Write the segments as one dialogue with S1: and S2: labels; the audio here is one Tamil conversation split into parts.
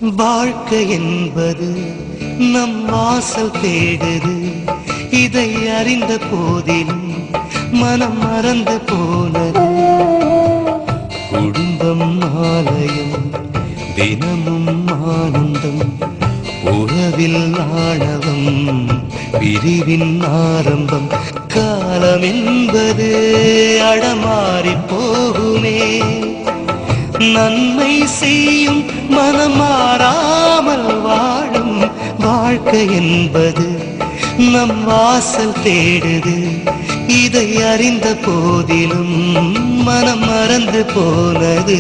S1: வாழ்க்கை என்பது நம் வாசல் தேடுது. இதை அறிந்த போதிலும் மனம் மறந்து போனது. குடும்பம் ஆலயம், தினமும் ஆனந்தம், உறவில் ஆணவம், பிரிவின் ஆரம்பம். காலம் என்பது அடமாறி போகுமே, நன்மை செய்யும் மனம் மாறாமல் வாழும். வாழ்க்கை என்பது நம் வாசல் தேடுது. இதை அறிந்த போதிலும் மனம் மறந்து போனது.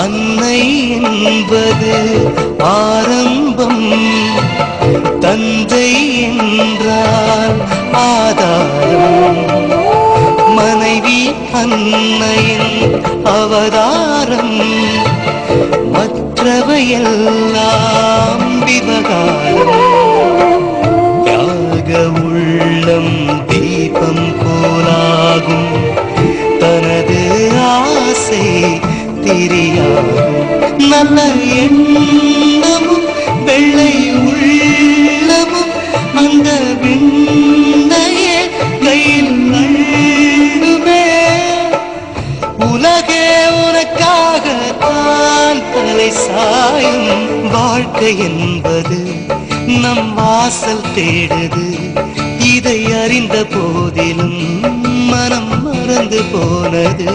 S1: அன்னை என்பது ஆரம்பம், தந்தை என்றால் ஆதாரம். மனைவி அன்னையின் அவதாரம், மற்றவையெல்லாம் விவகாரம். தியாக உள்ளம் தீபம் போலாகும், தனது ஆசை தெரியாகும். நல்ல எண்ணமும் வெள்ளை உள்ளமும் அந்த விண்ணையே கையில் அள்ளுமே. உலகே உனக்காக தான் தலை சாயும். வாழ்க்கை என்பது நம் வாசல் தேடுது. இதை அறிந்த போதிலும் மனம் மறந்து போனது.